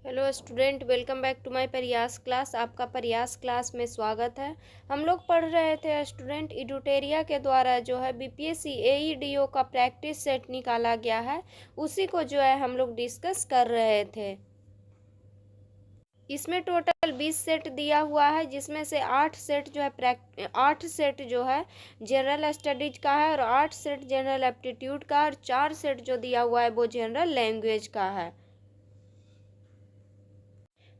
Hello student, welcome back to my Prayas class. आपका Prayas class में स्वागत है। हम लोग पढ़ रहे थे स्टूडेंट, इडुटेरिया के द्वारा जो है बीपीएससी एईडीओ का प्रैक्टिस सेट निकाला गया है, उसी को जो है हम लोग डिस्कस कर रहे थे। इसमें टोटल 20 सेट दिया हुआ है, जिसमें से 8 सेट जो है 8 सेट जो है जनरल स्टडीज का है और 8 सेट जनरल एप्टीट्यूड का, और 4 सेट जो दिया हुआ है वो जनरल लैंग्वेज का है।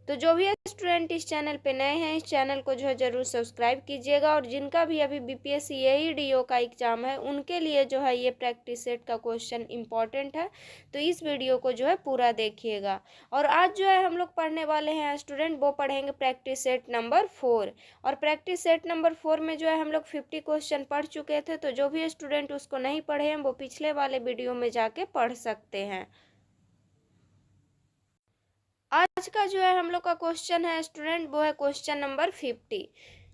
तो जो भी स्टूडेंट इस चैनल पे नए हैं, इस चैनल को जो है जरूर सब्सक्राइब कीजिएगा, और जिनका भी अभी बीपीएससी एईडीओ का एग्जाम है उनके लिए जो है ये प्रैक्टिस सेट का क्वेश्चन इंपॉर्टेंट है, तो इस वीडियो को जो है पूरा देखिएगा। और आज जो है हम लोग पढ़ने वाले हैं स्टूडेंट, वो पढ़ेंगे प्रैक्टिस सेट नंबर 4। और प्रैक्टिस सेट नंबर 4 में जो है हम लोग 50 क्वेश्चन पढ़ चुके थे, तो जो भी स्टूडेंट उसको नहीं पढ़े हैं वो पिछले वाले वीडियो में जाके पढ़ सकते हैं। आज का जो है हम लोग का क्वेश्चन है स्टूडेंट, वो है क्वेश्चन नंबर 50।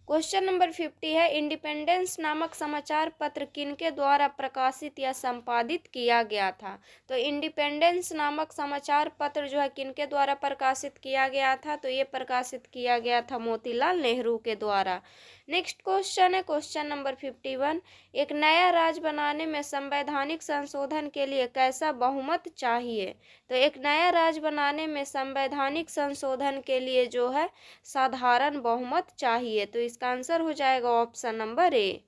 क्वेश्चन नंबर 50 है, इंडिपेंडेंस नामक समाचार पत्र किनके द्वारा प्रकाशित या संपादित किया गया था। तो इंडिपेंडेंस नामक समाचार पत्र जो है किनके द्वारा प्रकाशित किया गया था, तो ये प्रकाशित किया गया था मोतीलाल नेहरू के द्वारा। नेक्स्ट क्वेश्चन है क्वेश्चन नंबर 51, एक नया राज्य बनाने में संवैधानिक संशोधन के लिए कैसा बहुमत चाहिए। तो एक नया राज्य बनाने में संवैधानिक संशोधन के लिए जो है साधारण बहुमत चाहिए, तो इसका आंसर हो जाएगा option number A.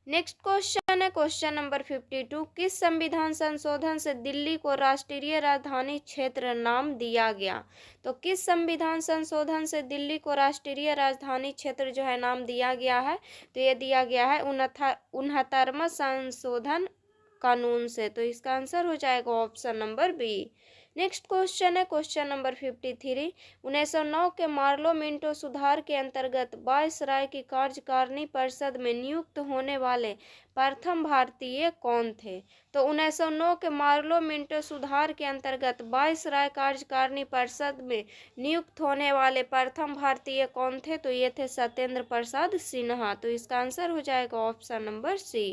Next question है क्वेश्चन नंबर 52, किस संविधान संशोधन से दिल्ली को राष्ट्रीय राजधानी क्षेत्र नाम दिया गया। तो किस संविधान संशोधन से दिल्ली को राष्ट्रीय राजधानी क्षेत्र जो है नाम दिया गया है, तो ये दिया गया है 69वां संशोधन कानून से, तो इसका आंसर हो जाएगा option number B. Next question है क्वेश्चन नंबर 53, 1909 के मार्लो मिंटो सुधार के अंतर्गत वायसराय की कार्यकारिणी परिषद में नियुक्त होने वाले प्रथम भारतीय कौन थे। तो 1909 के मार्लो मिंटो सुधार के अंतर्गत वायसराय कार्यकारिणी परिषद में नियुक्त होने वाले प्रथम भारतीय कौन थे, तो ये थे सत्येंद्र प्रसाद सिन्हा, तो इसका आंसर हो जाएगा option number C.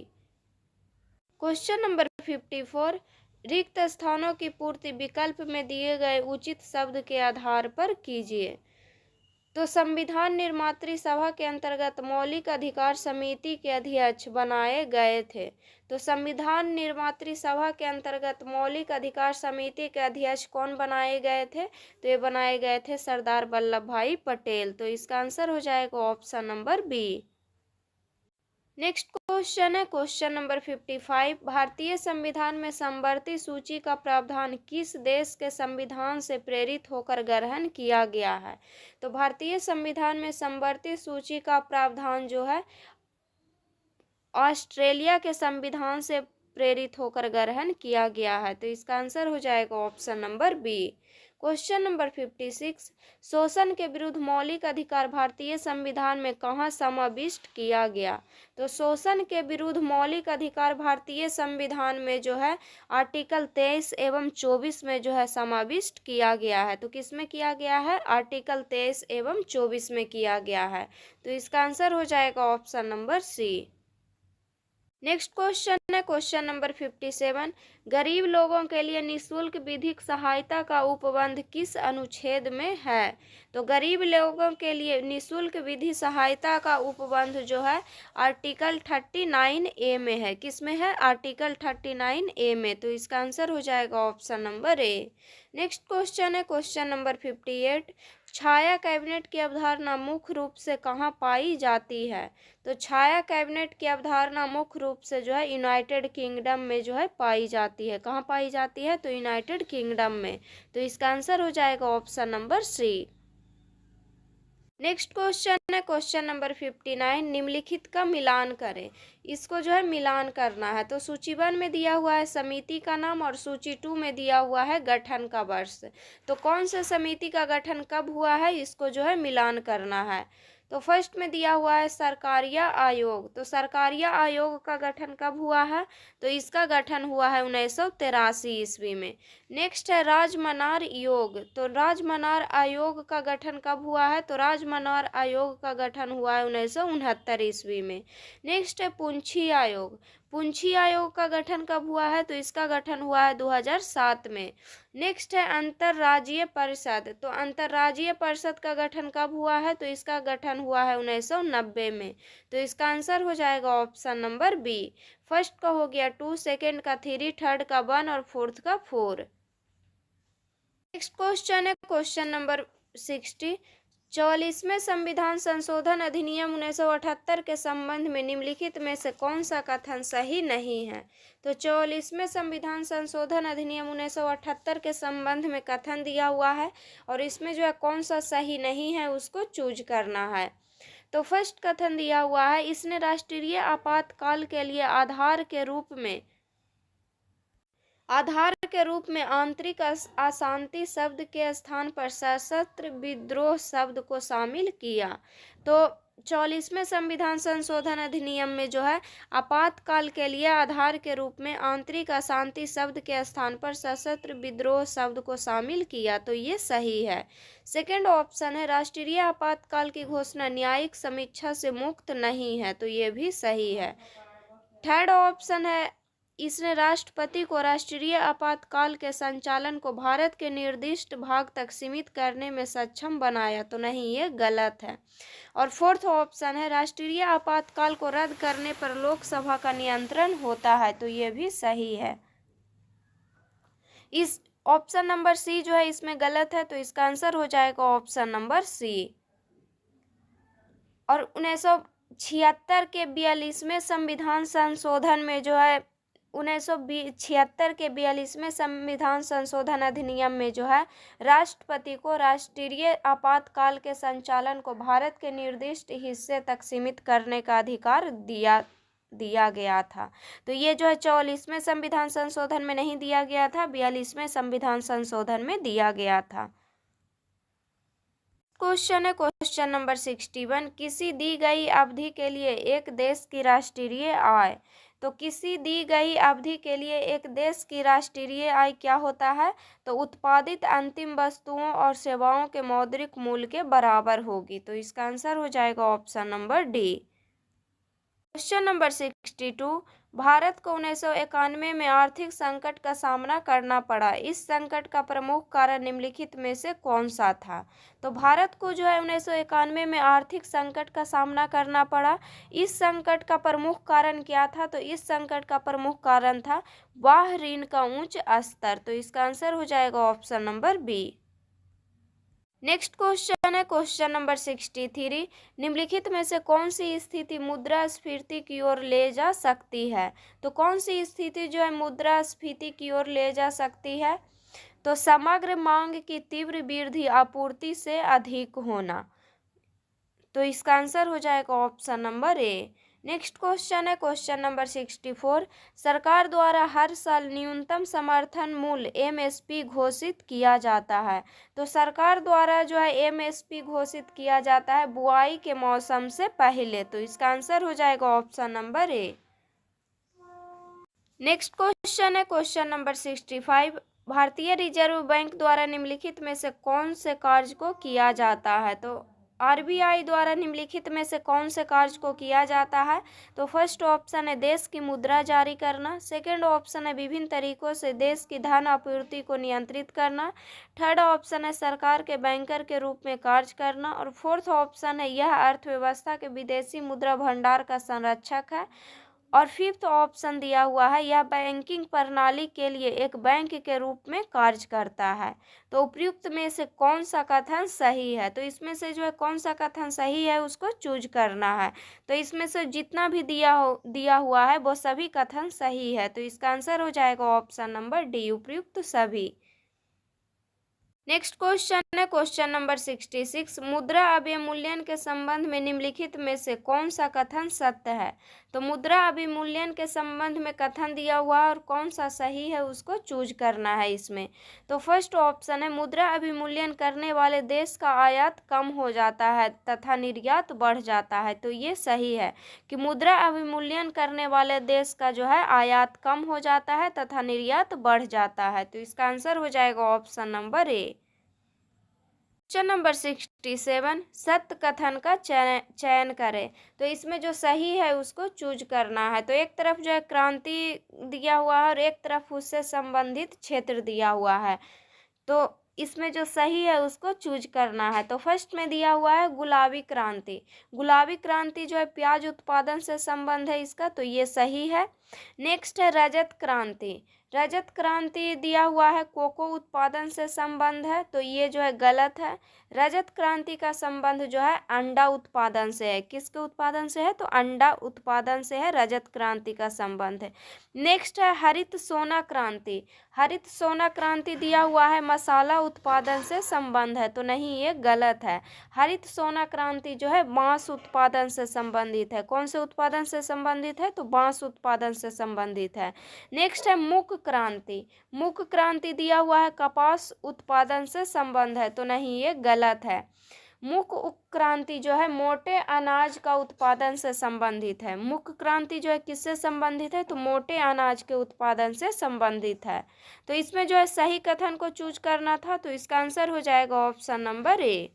Question number 54, रिक्त स्थानों की पूर्ति विकल्प में दिए गए उचित शब्द के आधार पर कीजिए। तो संविधान निर्मात्री सभा के अंतर्गत मौलिक अधिकार समिति के अध्यक्ष बनाए गए थे। तो संविधान निर्मात्री सभा के अंतर्गत मौलिक अधिकार समिति के अध्यक्ष कौन बनाए गए थे, तो ये बनाए गए थे सरदार वल्लभ भाई पटेल, तो इसका आंसर हो जाएगा option number B. Next question है क्वेश्चन नंबर 55, भारतीय संविधान में समवर्ती सूची का प्रावधान किस देश के संविधान से प्रेरित होकर ग्रहण किया गया है। तो भारतीय संविधान में समवर्ती सूची का प्रावधान जो है ऑस्ट्रेलिया के संविधान से प्रेरित होकर ग्रहण किया गया है, तो इसका आंसर हो जाएगा option number B. Question number 56, शोषण के विरुद्ध मौलिक अधिकार भारतीय संविधान में कहाँ समाविष्ट किया गया। तो शोषण के विरुद्ध मौलिक अधिकार भारतीय संविधान में जो है आर्टिकल 23 एवं 24 में जो है समाविष्ट किया गया है। तो किस में किया गया है, आर्टिकल 23 एवं 24 में किया गया है, तो इसका आंसर हो जाएगा option number C. Next question है क्वेश्चन नंबर 57, गरीब लोगों के लिए निःशुल्क विधिक सहायता का उपबंध किस अनुच्छेद में है। तो गरीब लोगों के लिए निःशुल्क विधि सहायता का उपबंध जो है आर्टिकल 39 ए में है। किस में है, आर्टिकल 39 ए में, तो इसका आंसर हो जाएगा option number A. Next question है क्वेश्चन नंबर 58, छाया कैबिनेट की अवधारणा मुख्य रूप से कहाँ पाई जाती है। तो छाया कैबिनेट की अवधारणा मुख्य रूप से जो है यूनाइटेड किंगडम में जो है पाई जाती है। कहाँ पाई जाती है, तो यूनाइटेड किंगडम में, तो इसका आंसर हो जाएगा option number C. Next question है क्वेश्चन नंबर 59, निम्नलिखित का मिलान करें। इसको जो है मिलान करना है। तो सूची 1 में दिया हुआ है समिति का नाम और सूची 2 में दिया हुआ है गठन का वर्ष। तो कौन सा समिति का गठन कब हुआ है, इसको जो है मिलान करना है। तो फर्स्ट में दिया हुआ है सरकारिया आयोग। तो सरकारिया आयोग का गठन कब हुआ है, तो इसका गठन हुआ है 1983 ईस्वी में। नेक्स्ट है राजमनार योग। तो राजमनार आयोग का गठन कब हुआ है, तो राजमनार आयोग का गठन हुआ है 1969 ईस्वी में। नेक्स्ट है पुंछी आयोग। पुंछी आयोग का गठन कब हुआ है? तो इसका गठन हुआ है 2007 में। नेक्स्ट है अंतर्राज्यीय परिषद। तो अंतर्राज्यीय परिषद का गठन कब हुआ है? तो इसका गठन हुआ है 1990 में। तो इसका आंसर हो जाएगा ऑप्शन नंबर बी। फर्स्ट का हो गया 2, सेकेंड का 3, थर्ड का 1 और फोर्थ का 4। नेक्स्ट क्वेश्चन है क्वेश्चन नंबर 60। 44वें संविधान संशोधन अधिनियम 1978 के संबंध में निम्नलिखित में से कौन सा कथन सही नहीं है? तो 44वें संविधान संशोधन अधिनियम 1978 के संबंध में कथन दिया हुआ है और इसमें जो है कौन सा सही नहीं है उसको चूज करना है। तो फर्स्ट कथन दिया हुआ है, इसने राष्ट्रीय आपातकाल के लिए आधार के रूप में आंतरिक अशांति शब्द के स्थान पर सशस्त्र विद्रोह शब्द को शामिल किया। तो 44वें संविधान संशोधन अधिनियम में जो है आपातकाल के लिए आधार के रूप में आंतरिक अशांति शब्द के स्थान पर सशस्त्र विद्रोह शब्द को शामिल किया। तो ये सही है। सेकंड ऑप्शन है, राष्ट्रीय आपातकाल की घोषणा न्यायिक समीक्षा से मुक्त नहीं है। तो ये भी सही है। थर्ड ऑप्शन है, इसने राष्ट्रपति को राष्ट्रीय आपातकाल के संचालन को भारत के निर्दिष्ट भाग तक सीमित करने में सक्षम बनाया। तो नहीं, ये गलत है। और फोर्थ ऑप्शन है, राष्ट्रीय आपातकाल को रद्द करने पर लोकसभा का नियंत्रण होता है। तो ये भी सही है। इस ऑप्शन नंबर सी जो है इसमें गलत है। तो इसका आंसर हो जाएगा ऑप्शन नंबर सी। और 1976 के 42वें संविधान संशोधन में जो है 1976 के 42वें संविधान संशोधन अधिनियम में जो है राष्ट्रपति को राष्ट्रीय आपातकाल के संचालन को भारत के निर्दिष्ट हिस्से तक सीमित करने का अधिकार दिया गया था। तो ये जो है 44वें संविधान संशोधन में नहीं दिया गया था, 42वें संविधान संशोधन में दिया गया था। क्वेश्चन है क्वेश्चन नंबर 61। किसी दी गई अवधि के लिए एक देश की राष्ट्रीय आय। तो किसी दी गई अवधि के लिए एक देश की राष्ट्रीय आय क्या होता है? तो उत्पादित अंतिम वस्तुओं और सेवाओं के मौद्रिक मूल्य के बराबर होगी। तो इसका आंसर हो जाएगा option number D. Question number 62। Bharat को 1991 में आर्थिक संकट का सामना करना पड़ा। इस संकट का प्रमुख कारण निम्नलिखित में से कौन सा था? तो भारत को जो है 1991 में आर्थिक संकट का सामना करना पड़ा। इस संकट का प्रमुख कारण क्या था? तो इस संकट का प्रमुख कारण था बाह्य ऋण का उच्च स्तर। तो इसका आंसर हो जाएगा option number B. Next question है क्वेश्चन नंबर 63। निम्नलिखित में से कौन सी स्थिति मुद्रास्फीति की ओर ले जा सकती है? तो कौन सी स्थिति जो है मुद्रास्फीति की ओर ले जा सकती है? तो समग्र मांग की तीव्र वृद्धि आपूर्ति से अधिक होना। तो इसका आंसर हो जाएगा option number A. Next question है क्वेश्चन नंबर 64। सरकार द्वारा हर साल न्यूनतम समर्थन मूल्य एमएसपी घोषित किया जाता है। तो सरकार द्वारा जो है एमएसपी घोषित किया जाता है बुआई के मौसम से पहले। तो इसका आंसर हो जाएगा option number A. Next question है क्वेश्चन नंबर 65। भारतीय रिजर्व बैंक द्वारा निम्नलिखित में से कौन से कार्य को किया जाता है? तो आरबीआई द्वारा निम्नलिखित में से कौन से कार्य को किया जाता है? तो फर्स्ट ऑप्शन है देश की मुद्रा जारी करना। सेकंड ऑप्शन है विभिन्न तरीकों से देश की धन आपूर्ति को नियंत्रित करना। थर्ड ऑप्शन है सरकार के बैंकर के रूप में कार्य करना। और फोर्थ ऑप्शन है यह अर्थव्यवस्था के विदेशी मुद्रा भंडार का संरक्षक है। और फिफ्थ ऑप्शन दिया हुआ है यह बैंकिंग प्रणाली के लिए एक बैंक के रूप में कार्य करता है। तो उपयुक्त में से कौन सा कथन सही है? तो इसमें से जो है कौन सा कथन सही है उसको चूज करना है। तो इसमें से जितना भी दिया हुआ है वो सभी कथन सही है। तो इसका आंसर हो जाएगा ऑप्शन नंबर डी, उपयुक्त सभी। नेक्स्ट क्वेश्चन है क्वेश्चन नंबर 66। मुद्रा अवमूल्यन के संबंध में निम्नलिखित में से कौन सा कथन सत्य है? तो मुद्रा अवमूल्यन के संबंध में कथन दिया हुआ और कौन सा सही है उसको चूज करना है इसमें। तो फर्स्ट ऑप्शन है मुद्रा अवमूल्यन करने वाले देश का आयात कम हो जाता है तथा निर्यात बढ़ जाता है। तो ये सही है कि मुद्रा अवमूल्यन करने वाले देश का जो है आयात कम हो जाता है तथा निर्यात बढ़ जाता है। तो इसका आंसर हो जाएगा option number A. Question number 67, सत्य कथन का चयन करें। तो इसमें जो सही है उसको चूज करना है। तो एक तरफ जो है क्रांति दिया हुआ है और एक तरफ उससे संबंधित क्षेत्र दिया हुआ है। तो इसमें जो सही है उसको चूज करना है। तो फर्स्ट में दिया हुआ है गुलाबी क्रांति। गुलाबी क्रांति जो है प्याज उत्पादन से संबंध है इसका, तो ये सही है। नेक्स्ट है रजत क्रांति। रजत क्रांति दिया हुआ है कोको उत्पादन से संबंध है, तो ये जो है गलत है। रजत क्रांति का संबंध जो है अंडा उत्पादन से है। किसके उत्पादन से है? तो अंडा उत्पादन से है रजत क्रांति का संबंध है। नेक्स्ट है हरित सोना क्रांति। हरित सोना क्रांति दिया हुआ है मसाला उत्पादन से संबंध है, तो नहीं, ये गलत है। हरित सोना क्रांति जो है बांस उत्पादन से संबंधित है। कौन से उत्पादन से संबंधित है? तो बांस उत्पादन से संबंधित है। नेक्स्ट है मूक क्रांति। मूक क्रांति दिया हुआ है कपास उत्पादन से संबंध है, तो नहीं, ये गलत है। मूक क्रांति जो है मोटे अनाज का उत्पादन से संबंधित है। मूक क्रांति जो है किससे संबंधित है? तो मोटे अनाज के उत्पादन से संबंधित है। तो इसमें जो है सही कथन को चूज करना था, तो इसका आंसर हो जाएगा option number A.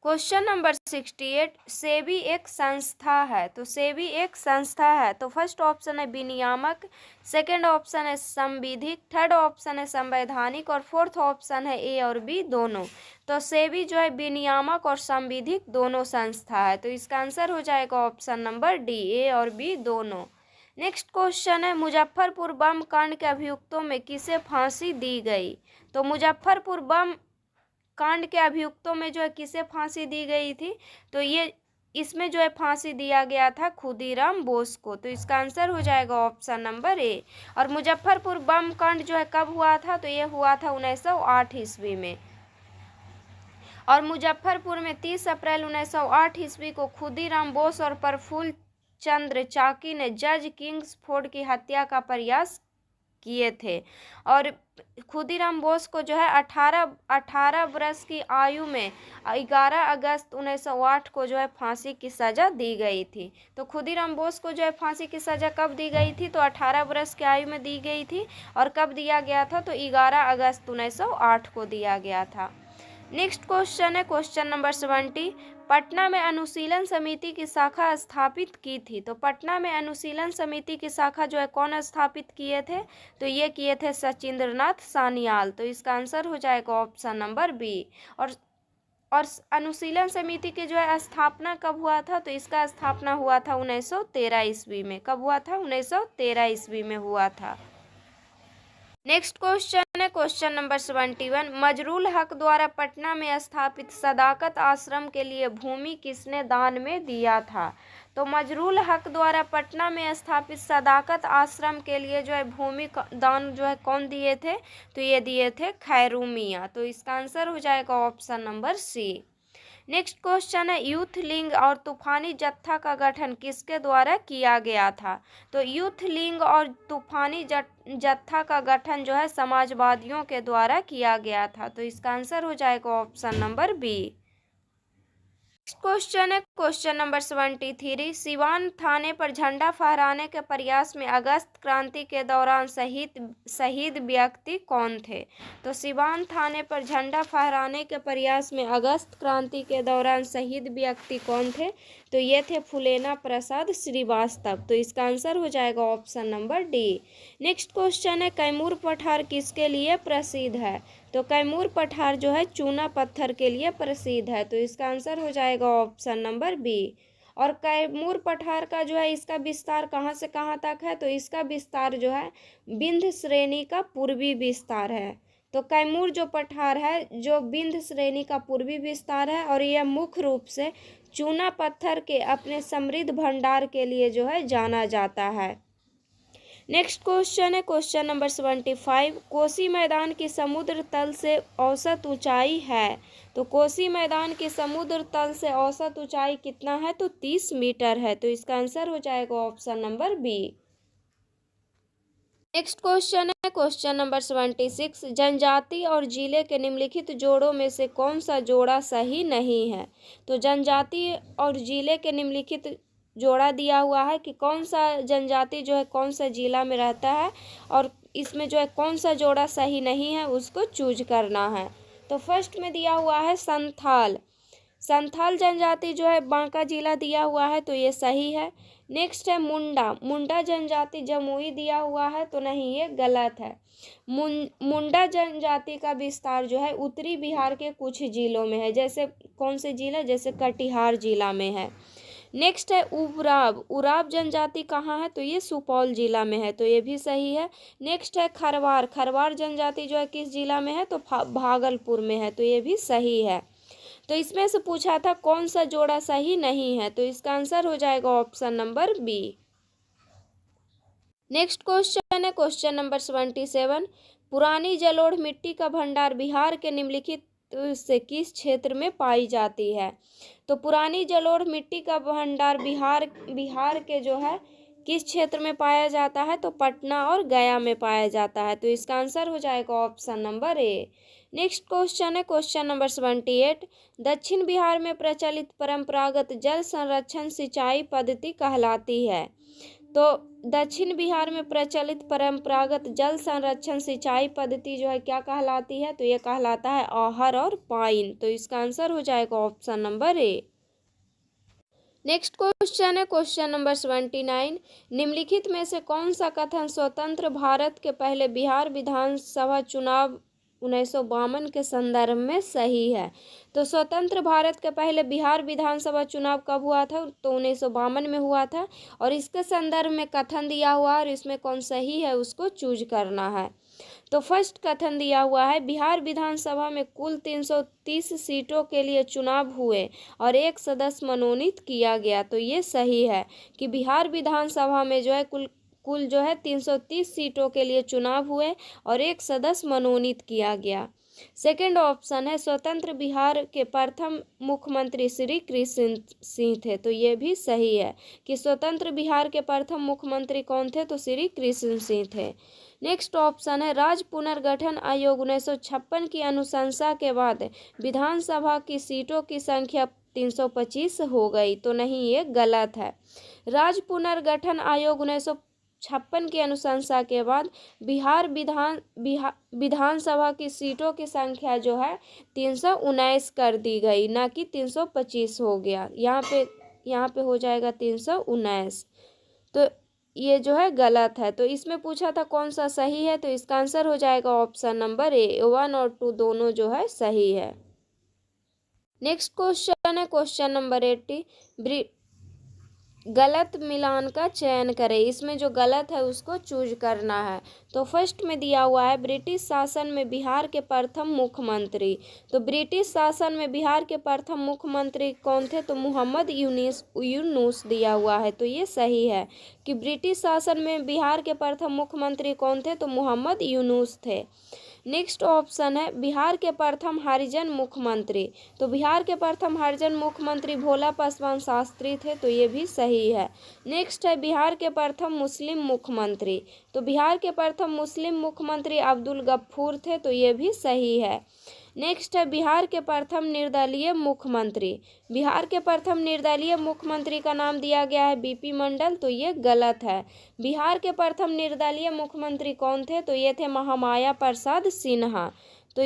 Question number 68, SEBI एक संस्था है। तो सेबी एक संस्था है। तो फर्स्ट ऑप्शन है विनियामक, सेकंड ऑप्शन है संविधिक, थर्ड ऑप्शन है संवैधानिक और फोर्थ ऑप्शन है ए और बी दोनों। तो सेबी जो है विनियामक और संविधिक दोनों संस्था है। तो इसका आंसर हो जाएगा ऑप्शन नंबर डी, ए और बी दोनों। नेक्स्ट क्वेश्चन है मुजफ्फरपुर बम कांड के अभियुक्तों में किसे फांसी दी गई? तो मुजफ्फरपुर बम कांड के अभियुक्तों में जो है किसे फांसी दी गई थी? तो ये इसमें जो है फांसी दिया गया था खुदीराम बोस को। तो इसका आंसर हो जाएगा ऑप्शन नंबर ए। और मुजफ्फरपुर बम कांड जो है कब हुआ था? तो ये हुआ था 1908 ईस्वी में। और मुजफ्फरपुर में 30 अप्रैल 1908 ईस्वी को खुदीराम बोस और प्रफुल्ल चंद्र चाकी ने जज किंग्सफोर्ड की हत्या का प्रयास किए थे। और खुदीराम बोस को जो है 18 वर्ष की आयु में 11 अगस्त 1908 को जो है फांसी की सज़ा दी गई थी। तो खुदीराम बोस को जो है फांसी की सज़ा कब दी गई थी? तो 18 वर्ष की आयु में दी गई थी। और कब दिया गया था? तो 11 अगस्त 1908 को दिया गया था। नेक्स्ट क्वेश्चन है क्वेश्चन नंबर 70, पटना में अनुशीलन समिति की शाखा स्थापित की थी। तो पटना में अनुशीलन समिति की शाखा जो है कौन स्थापित किए थे? तो ये किए थे सचिंद्रनाथ सान्याल। तो इसका आंसर हो जाएगा ऑप्शन नंबर बी। और अनुशीलन समिति की जो है स्थापना कब हुआ था? तो इसका स्थापना हुआ था 1913 ईस्वी में। कब हुआ था? 1913 ईस्वी में हुआ था। नेक्स्ट क्वेश्चन है क्वेश्चन नंबर 71, मजरूल हक द्वारा पटना में स्थापित सदाकत आश्रम के लिए भूमि किसने दान में दिया था? तो मजरूल हक द्वारा पटना में स्थापित सदाकत आश्रम के लिए जो है भूमि दान जो है कौन दिए थे? तो ये दिए थे खैरू मियाँ। तो इसका आंसर हो जाएगा option number C. Next question है यूथ लीग और तूफानी जत्था का गठन किसके द्वारा किया गया था? तो यूथ लीग और तूफानी जत्था का गठन जो है समाजवादियों के द्वारा किया गया था। तो इसका आंसर हो जाएगा ऑप्शन नंबर बी। क्वेश्चन है क्वेश्चन नंबर 73, सिवान थाने पर झंडा फहराने के प्रयास में अगस्त क्रांति के दौरान शहीद व्यक्ति कौन थे? तो सिवान थाने पर झंडा फहराने के प्रयास में अगस्त क्रांति के दौरान शहीद व्यक्ति कौन थे? तो ये थे फुलेना प्रसाद श्रीवास्तव। तो इसका आंसर हो जाएगा option number D. Next question है कैमूर पठार किसके लिए प्रसिद्ध है? तो कैमूर पठार जो है चूना पत्थर के लिए प्रसिद्ध है। तो इसका आंसर हो जाएगा ऑप्शन नंबर बी। और कैमूर पठार का जो है इसका विस्तार कहाँ से कहाँ तक है? तो इसका विस्तार जो है विंध्य श्रेणी का पूर्वी विस्तार है। तो कैमूर जो पठार है जो विंध्य श्रेणी का पूर्वी विस्तार है और यह मुख्य रूप से चूना पत्थर के अपने समृद्ध भंडार के लिए जो है जाना जाता है। नेक्स्ट क्वेश्चन है क्वेश्चन नंबर 75, कोसी मैदान की समुद्र तल से औसत ऊंचाई है। तो कोसी मैदान की समुद्र तल से औसत ऊंचाई कितना है? तो 30 मीटर है। तो इसका आंसर हो जाएगा option number B. Next question है क्वेश्चन नंबर 76, जनजाति और जिले के निम्नलिखित जोड़ों में से कौन सा जोड़ा सही नहीं है? तो जनजाति और जिले के निम्नलिखित जोड़ा दिया हुआ है कि कौन सा जनजाति जो है कौन सा जिला में रहता है और इसमें जो है कौन सा जोड़ा सही नहीं है उसको चूज करना है। तो फर्स्ट में दिया हुआ है संथाल। संथाल जनजाति जो है बांका जिला दिया हुआ है, तो ये सही है। नेक्स्ट है मुंडा। मुंडा जनजाति जमुई दिया हुआ है, तो नहीं, ये गलत है। मुंडा जनजाति का विस्तार जो है उत्तरी बिहार के कुछ जिलों में है। जैसे कौन से जिला? जैसे कटिहार जिला में है। नेक्स्ट है उराव। उराव जनजाति कहाँ है? तो ये सुपौल जिला में है, तो ये भी सही है। नेक्स्ट है खरवार। खरवार जनजाति जो है किस जिला में है? तो भागलपुर में है, तो ये भी सही है। तो इसमें से पूछा था कौन सा जोड़ा सही नहीं है, तो इसका आंसर हो जाएगा option number B. Next question है क्वेश्चन नंबर 77। पुरानी जलोढ़ मिट्टी का भंडार बिहार के निम्नलिखित से किस क्षेत्र में पाई जाती है? तो पुरानी जलोढ़ मिट्टी का भंडार बिहार के जो है किस क्षेत्र में पाया जाता है? तो पटना और गया में पाया जाता है, तो इसका आंसर हो जाएगा option number A. Next question है क्वेश्चन नंबर 78। दक्षिण बिहार में प्रचलित परंपरागत जल संरक्षण सिंचाई पद्धति कहलाती है? तो दक्षिण बिहार में प्रचलित परंपरागत जल संरक्षण सिंचाई पद्धति जो है क्या कहलाती है? तो ये कहलाता है आहर और पाइन, तो इसका आंसर हो जाएगा option number A. Next question है क्वेश्चन नंबर 79। निम्नलिखित में से कौन सा कथन स्वतंत्र भारत के पहले बिहार विधानसभा चुनाव 1952 के संदर्भ में सही है? तो स्वतंत्र भारत के पहले बिहार विधानसभा चुनाव कब हुआ था? तो 1952 में हुआ था, और इसके संदर्भ में कथन दिया हुआ है और इसमें कौन सही है उसको चूज करना है। तो फर्स्ट कथन दिया हुआ है बिहार विधानसभा में कुल 330 सीटों के लिए चुनाव हुए और एक सदस्य मनोनीत किया गया, तो ये सही है कि बिहार विधानसभा में जो है कुल जो है 330 सीटों के लिए चुनाव हुए और एक सदस्य मनोनीत किया गया। सेकंड ऑप्शन है स्वतंत्र बिहार के प्रथम मुख्यमंत्री श्री कृष्ण सिंह थे, तो ये भी सही है कि स्वतंत्र बिहार के प्रथम मुख्यमंत्री कौन थे? तो श्री कृष्ण सिंह थे। नेक्स्ट ऑप्शन है राज्य पुनर्गठन आयोग 1956 की अनुशंसा के बाद विधानसभा की सीटों की संख्या 325 हो गई, तो नहीं, ये गलत है। राज्य पुनर्गठन आयोग 1956 की अनुशंसा के बाद बिहार विधानसभा की सीटों की संख्या जो है 319 कर दी गई, ना कि 325 हो गया। यहाँ पे हो जाएगा 319, तो ये जो है गलत है। तो इसमें पूछा था कौन सा सही है, तो इसका आंसर हो जाएगा ऑप्शन नंबर ए। 1 और 2 दोनों जो है सही है। नेक्स्ट क्वेश्चन है क्वेश्चन नंबर 80। गलत मिलान का चयन करें। इसमें जो गलत है उसको चूज करना है। तो फर्स्ट में दिया हुआ है ब्रिटिश शासन में बिहार के प्रथम मुख्यमंत्री। तो ब्रिटिश शासन में बिहार के प्रथम मुख्यमंत्री कौन थे? तो मोहम्मद यूनुस दिया हुआ है, तो ये सही है कि ब्रिटिश शासन में बिहार के प्रथम मुख्यमंत्री कौन थे? तो मोहम्मद यूनुस थे। नेक्स्ट ऑप्शन है बिहार के प्रथम हरिजन मुख्यमंत्री। तो बिहार के प्रथम हरिजन मुख्यमंत्री भोला पासवान शास्त्री थे, तो ये भी सही है। नेक्स्ट है बिहार के प्रथम मुस्लिम मुख्यमंत्री। तो बिहार के प्रथम मुस्लिम मुख्यमंत्री अब्दुल गफ्फूर थे, तो ये भी सही है। नेक्स्ट है बिहार के प्रथम निर्दलीय मुख्यमंत्री। बिहार के प्रथम निर्दलीय मुख्यमंत्री का नाम दिया गया है बीपी मंडल, तो ये गलत है। बिहार के प्रथम निर्दलीय मुख्यमंत्री कौन थे? तो ये थे महामाया प्रसाद सिन्हा। तो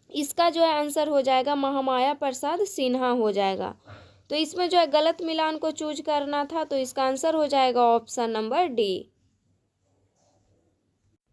इसका जो है आंसर हो जाएगा महामाया प्रसाद सिन्हा हो जाएगा। तो इसमें जो है गलत मिलान को चूज करना था, तो इसका आंसर हो जाएगा option number D.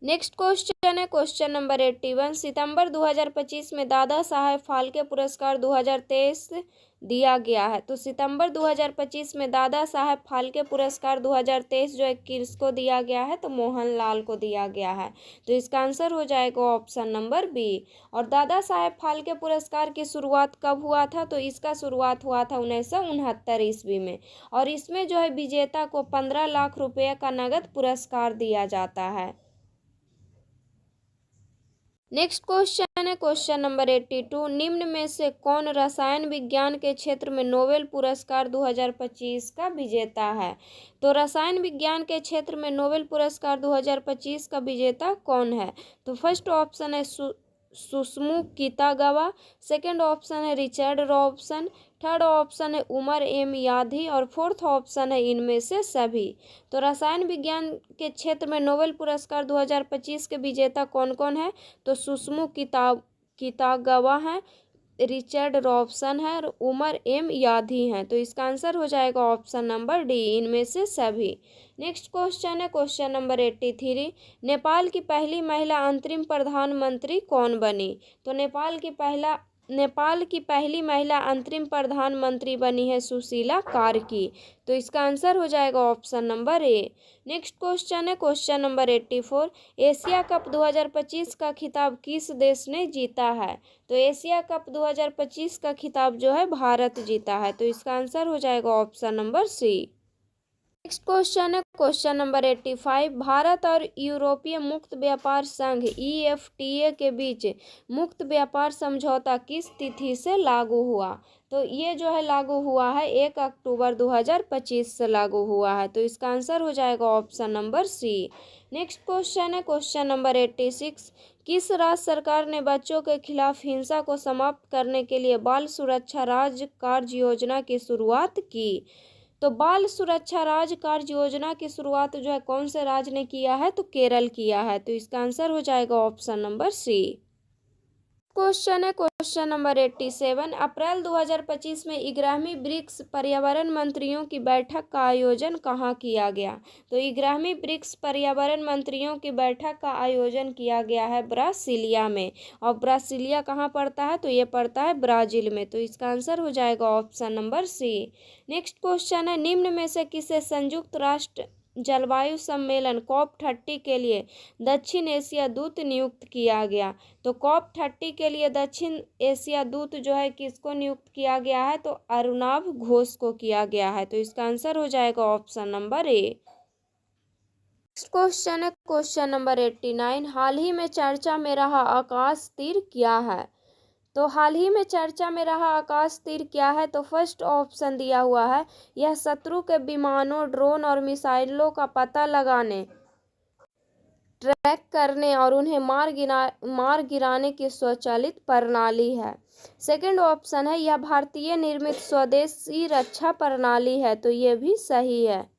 Next question है क्वेश्चन नंबर 81। सितंबर 2025 में दादा साहेब फाल्के पुरस्कार 2023 दिया गया है। तो सितंबर 2025 में दादा साहेब फाल्के पुरस्कार 2023 जो है किसको दिया गया है? तो मोहनलाल को दिया गया है, तो इसका आंसर हो जाएगा ऑप्शन नंबर बी। और दादा साहेब फाल्के पुरस्कार की शुरुआत कब हुआ था? तो इसका शुरुआत हुआ था 1969 ईस्वी में, और इसमें जो है विजेता को 15 लाख रुपये का नगद पुरस्कार दिया जाता है। नेक्स्ट क्वेश्चन है क्वेश्चन नंबर 82। निम्न में से कौन रसायन विज्ञान के क्षेत्र में नोबेल पुरस्कार 2025 का विजेता है? तो रसायन विज्ञान के क्षेत्र में नोबेल पुरस्कार 2025 का विजेता कौन है? तो फर्स्ट ऑप्शन है सुसमु कितागावा, सेकंड ऑप्शन है रिचर्ड रॉबसन, थर्ड ऑप्शन है उमर एम याधी और फोर्थ ऑप्शन है इनमें से सभी। तो रसायन विज्ञान के क्षेत्र में नोबेल पुरस्कार 2025 के विजेता कौन कौन है? तो सुसमु कितागावा है, रिचर्ड रॉबसन है और उमर एम याधी हैं। तो इसका आंसर हो जाएगा ऑप्शन नंबर डी, इनमें से सभी। नेक्स्ट क्वेश्चन है क्वेश्चन नंबर 83। नेपाल की पहली महिला अंतरिम प्रधानमंत्री कौन बनी? तो नेपाल की पहली महिला अंतरिम प्रधानमंत्री बनी है सुशीला कार्की। तो इसका आंसर हो जाएगा option number A. Next question है क्वेश्चन नंबर 84। एशिया कप 2025 का खिताब किस देश ने जीता है? तो एशिया कप 2025 का खिताब जो है भारत जीता है। तो इसका आंसर हो जाएगा option number C. Next question है क्वेश्चन नंबर 85। भारत और यूरोपीय मुक्त व्यापार संघ EFTA के बीच मुक्त व्यापार समझौता किस तिथि से लागू हुआ? तो ये जो है लागू हुआ है 1 अक्टूबर 2025 से लागू हुआ है। तो इसका आंसर हो जाएगा option number C. Next question है क्वेश्चन नंबर 86। किस राज्य सरकार ने बच्चों के खिलाफ हिंसा को समाप्त करने के लिए बाल सुरक्षा राज्य कार्य योजना की शुरुआत की? तो बाल सुरक्षा राज्य कार्य योजना की शुरुआत जो है कौन से राज्य ने किया है? तो केरल किया है। तो इसका आंसर हो जाएगा ऑप्शन नंबर सी। क्वेश्चन है क्वेश्चन नंबर 87। अप्रैल 2025 में 11वीं ब्रिक्स पर्यावरण मंत्रियों की बैठक का आयोजन कहाँ किया गया? तो 11वीं ब्रिक्स पर्यावरण मंत्रियों की बैठक का आयोजन किया गया है ब्रासीलिया में। और ब्रासीलिया कहाँ पड़ता है? तो ये पड़ता है ब्राजील में। तो इसका आंसर हो जाएगा option number C. Next question है निम्न में से किसे संयुक्त राष्ट्र जलवायु सम्मेलन COP30 के लिए दक्षिण एशिया दूत नियुक्त किया गया? तो COP30 के लिए दक्षिण एशिया दूत जो है किसको नियुक्त किया गया है? तो अरुणाभ घोष को किया गया है। तो इसका आंसर हो जाएगा option number A. Next question है क्वेश्चन नंबर 89। हाल ही में चर्चा में रहा आकाश तीर क्या है? तो हाल ही में चर्चा में रहा आकाश तीर क्या है? तो फर्स्ट ऑप्शन दिया हुआ है, यह शत्रु के विमानों, ड्रोन और मिसाइलों का पता लगाने, ट्रैक करने और उन्हें मार गिराने की स्वचालित प्रणाली है। सेकंड ऑप्शन है, यह भारतीय निर्मित स्वदेशी रक्षा प्रणाली है। तो ये भी सही है।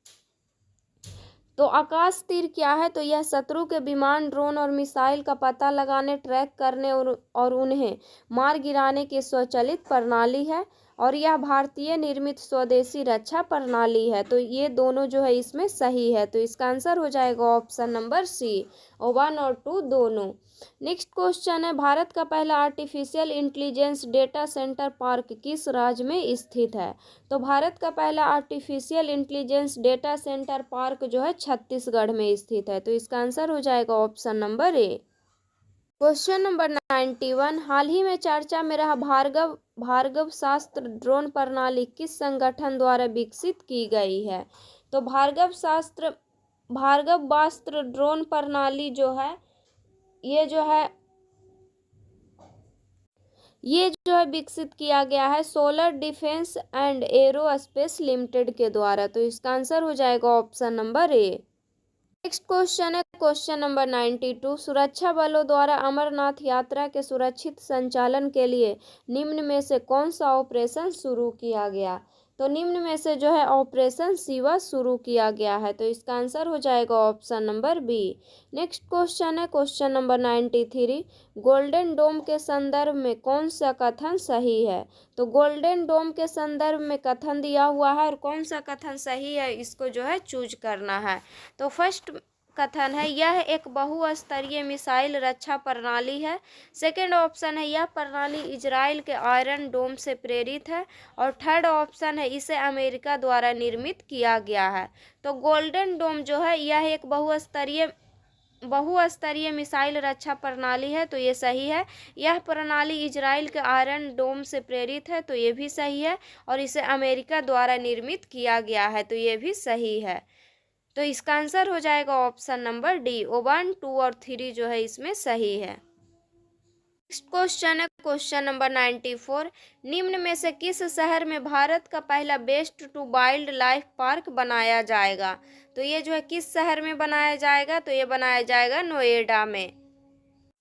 तो आकाश तीर क्या है? तो यह शत्रु के विमान, ड्रोन और मिसाइल का पता लगाने, ट्रैक करने और उन्हें मार गिराने की स्वचालित प्रणाली है। और यह भारतीय निर्मित स्वदेशी रक्षा प्रणाली है। तो ये दोनों जो है इसमें सही है। तो इसका आंसर हो जाएगा ऑप्शन नंबर सी, 1 और 2 दोनों। नेक्स्ट क्वेश्चन है, भारत का पहला artificial intelligence data centre park किस राज्य में स्थित है? तो भारत का पहला artificial intelligence data centre park जो है छत्तीसगढ़ में स्थित है। तो इसका आंसर हो जाएगा option number A. Question number 91। हाल ही में चर्चा में रहा भार्गव शास्त्र ड्रोन प्रणाली किस संगठन द्वारा विकसित की गई है? तो भार्गव शास्त्र ड्रोन प्रणाली जो है ये जो है विकसित किया गया है solar defence and aerospace limited के द्वारा। तो इसका आंसर हो जाएगा option number A. Next question है क्वेश्चन नंबर 92। सुरक्षा बलों द्वारा अमरनाथ यात्रा के सुरक्षित संचालन के लिए निम्न में से कौन सा ऑपरेशन शुरू किया गया? तो निम्न में से जो है ऑपरेशन शिवा शुरू किया गया है। तो इसका आंसर हो जाएगा option number B. Next question है क्वेश्चन नंबर 93। गोल्डन डोम के संदर्भ में कौन सा कथन सही है? तो गोल्डन डोम के संदर्भ में कथन दिया हुआ है और कौन सा कथन सही है इसको जो है चूज करना है। तो फर्स्ट कथन है, यह एक बहुस्तरीय मिसाइल रक्षा प्रणाली है। सेकंड ऑप्शन है, यह प्रणाली इजराइल के आयरन डोम से प्रेरित है। और थर्ड ऑप्शन है, इसे अमेरिका द्वारा निर्मित किया गया है। तो गोल्डन डोम जो है यह एक बहुस्तरीय मिसाइल रक्षा प्रणाली है। तो ये सही है। यह प्रणाली इजराइल के आयरन डोम से प्रेरित है। तो ये भी सही है। और इसे अमेरिका द्वारा निर्मित किया गया है। तो ये भी सही है। तो इसका आंसर हो जाएगा ऑप्शन नंबर डी, 1, 2 और 3 जो है इसमें सही है। नेक्स्ट क्वेश्चन है क्वेश्चन नंबर 94। निम्न में से किस शहर में भारत का पहला best to wildlife park बनाया जाएगा? तो ये जो है किस शहर में बनाया जाएगा? तो ये बनाया जाएगा नोएडा में।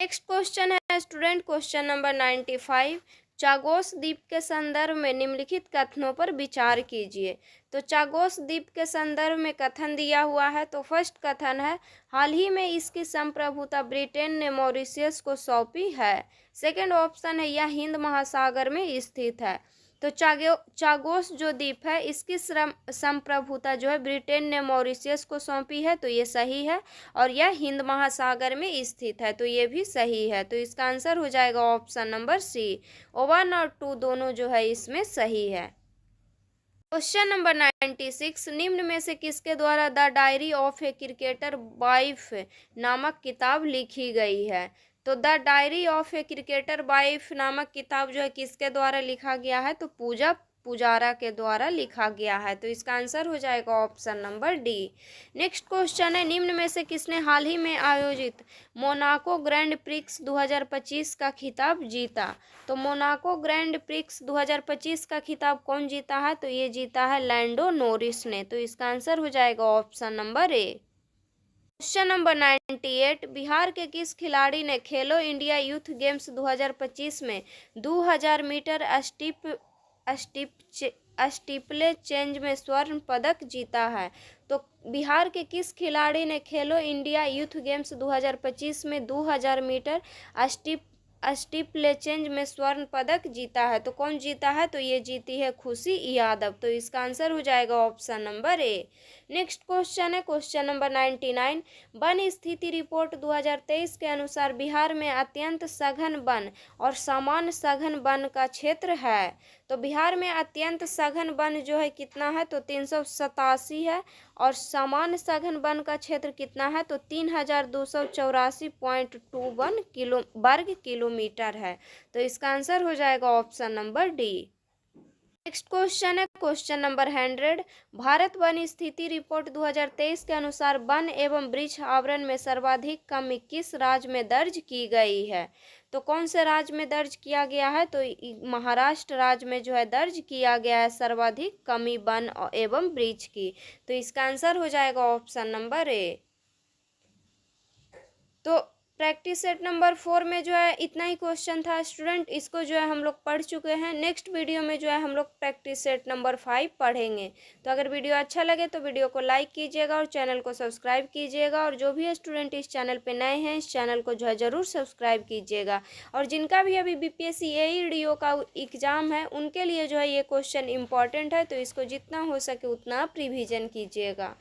नेक्स्ट क्वेश्चन है स्टूडेंट क्वेश्चन नंबर 95। चागोस द्वीप के संदर्भ में निम्नलिखित कथनों पर विचार कीजिए। तो चागोस द्वीप के संदर्भ में कथन दिया हुआ है। तो फर्स्ट कथन है, हाल ही में इसकी संप्रभुता ब्रिटेन ने मॉरिशस को सौंपी है। सेकंड ऑप्शन है, यह हिंद महासागर में स्थित है। तो चागोस जो द्वीप है इसकी संप्रभुता जो है ब्रिटेन ने मॉरिशस को सौंपी है, तो ये सही है। और यह हिंद महासागर में स्थित है, तो ये भी सही है। तो इसका आंसर हो जाएगा ऑप्शन नंबर सी। 1 और 2 दोनों जो है इसमें सही है। क्वेश्चन नंबर 96, निम्न में से किसके द्वारा the diary of a cricketer wife नामक किताब लिखी गई है। तो the diary of a cricketer wife नामक किताब जो है किसके द्वारा लिखा गया है। तो पूजा पुजारा के द्वारा लिखा गया है। तो इसका आंसर हो जाएगा option number D. Next question है, निम्न में से किसने हाल ही में आयोजित मोनाको ग्रैंड प्रिक्स 2025 का खिताब जीता। तो मोनाको ग्रैंड प्रिक्स 2025 का खिताब कौन जीता है। तो ये जीता है लैंडो नोरिस ने। तो इसका आंसर हो जाएगा option number A. Question number 98, Bihar के किस खिलाड़ी ने खेलो इंडिया यूथ गेम्स 2025 में 2000 मीटर स्टीपले चेंज में स्वर्ण पदक जीता है। तो बिहार के किस खिलाड़ी ने खेलो इंडिया यूथ गेम्स 2025 में 2000 मीटर स्टीपले चेंज में स्वर्ण पदक जीता है। तो कौन जीता है। तो ये जीती है खुशी यादव। तो इसका आंसर हो जाएगा option number A. Next question है क्वेश्चन नंबर 99, वन स्थिति रिपोर्ट 2023 के अनुसार बिहार में अत्यंत सघन वन और सामान्य सघन वन का क्षेत्र है। तो बिहार में अत्यंत सघन वन जो है कितना है। तो 387 है। और सामान्य सघन वन का क्षेत्र कितना है। तो 3284.21 वर्ग किलोमीटर है। तो इसका आंसर हो जाएगा option number D. Next question है क्वेश्चन नंबर 100, भारत वन स्थिति रिपोर्ट 2023 के अनुसार वन एवं वृक्ष आवरण में सर्वाधिक कमी किस राज्य में दर्ज की गई है। तो कौन से राज्य में दर्ज किया गया है। तो महाराष्ट्र राज्य में जो है दर्ज किया गया है सर्वाधिक कमी वन एवं वृक्ष की। तो इसका आंसर हो जाएगा ऑप्शन नंबर ए। तो प्रैक्टिस सेट नंबर 4 में जो है इतना ही क्वेश्चन था स्टूडेंट, इसको जो है हम लोग पढ़ चुके हैं। नेक्स्ट वीडियो में जो है हम लोग प्रैक्टिस सेट नंबर 5 पढ़ेंगे। तो अगर वीडियो अच्छा लगे तो वीडियो को लाइक कीजिएगा और चैनल को सब्सक्राइब कीजिएगा। और जो भी स्टूडेंट इस चैनल पे नए हैं इस चैनल को जो है ज़रूर सब्सक्राइब कीजिएगा। और जिनका भी अभी BPSC AEDO का एग्ज़ाम है उनके लिए जो है ये क्वेश्चन इंपॉर्टेंट है, तो इसको जितना हो सके उतना आप रिविज़न कीजिएगा।